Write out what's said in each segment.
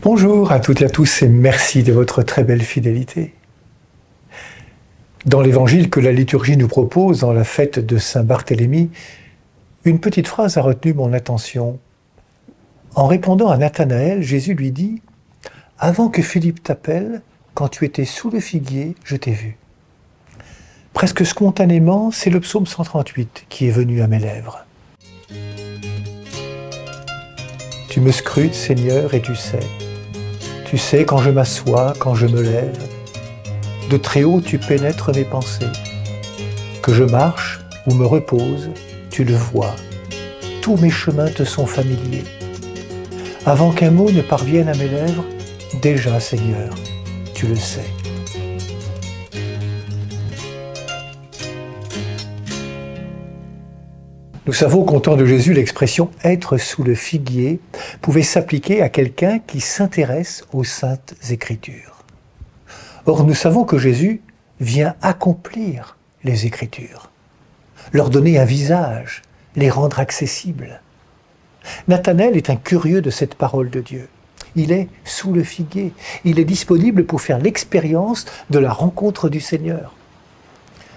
Bonjour à toutes et à tous et merci de votre très belle fidélité. Dans l'évangile que la liturgie nous propose dans la fête de Saint-Barthélemy, une petite phrase a retenu mon attention. En répondant à Nathanaël, Jésus lui dit « Avant que Philippe t'appelle, quand tu étais sous le figuier, je t'ai vu. » Presque spontanément, c'est le psaume 138 qui est venu à mes lèvres. Tu me scrutes, Seigneur, et tu sais quand je m'assois, quand je me lève. De très haut, tu pénètres mes pensées. Que je marche ou me repose, tu le vois. Tous mes chemins te sont familiers. Avant qu'un mot ne parvienne à mes lèvres, déjà, Seigneur, tu le sais. Nous savons qu'au temps de Jésus, l'expression « être sous le figuier » pouvait s'appliquer à quelqu'un qui s'intéresse aux Saintes Écritures. Or, nous savons que Jésus vient accomplir les Écritures, leur donner un visage, les rendre accessibles. Nathanaël est un curieux de cette parole de Dieu. Il est sous le figuier, il est disponible pour faire l'expérience de la rencontre du Seigneur.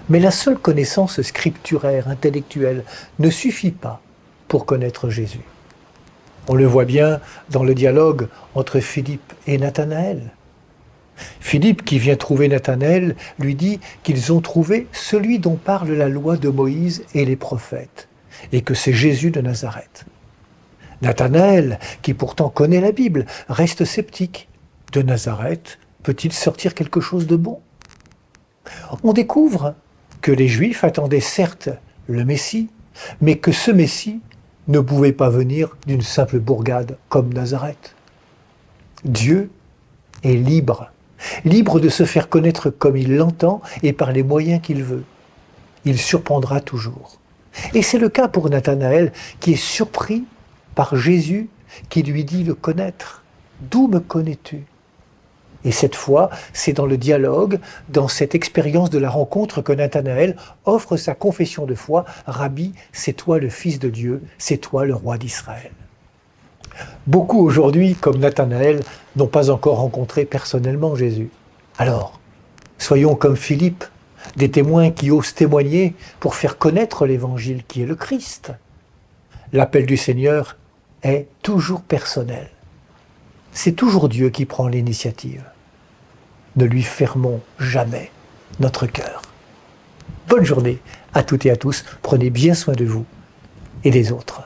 Mais la seule connaissance scripturaire, intellectuelle, ne suffit pas pour connaître Jésus. On le voit bien dans le dialogue entre Philippe et Nathanaël. Philippe, qui vient trouver Nathanaël, lui dit qu'ils ont trouvé celui dont parle la loi de Moïse et les prophètes, et que c'est Jésus de Nazareth. Nathanaël, qui pourtant connaît la Bible, reste sceptique. De Nazareth, peut-il sortir quelque chose de bon? On découvre que les Juifs attendaient certes le Messie, mais que ce Messie ne pouvait pas venir d'une simple bourgade comme Nazareth. Dieu est libre, libre de se faire connaître comme il l'entend et par les moyens qu'il veut. Il surprendra toujours. Et c'est le cas pour Nathanaël, qui est surpris par Jésus qui lui dit le connaître. « D'où me connais-tu » Et cette fois, c'est dans le dialogue, dans cette expérience de la rencontre que Nathanaël offre sa confession de foi. « Rabbi, c'est toi le Fils de Dieu, c'est toi le Roi d'Israël. » Beaucoup aujourd'hui, comme Nathanaël, n'ont pas encore rencontré personnellement Jésus. Alors, soyons comme Philippe, des témoins qui osent témoigner pour faire connaître l'Évangile qui est le Christ. L'appel du Seigneur est toujours personnel. C'est toujours Dieu qui prend l'initiative. Ne lui fermons jamais notre cœur. Bonne journée à toutes et à tous. Prenez bien soin de vous et des autres.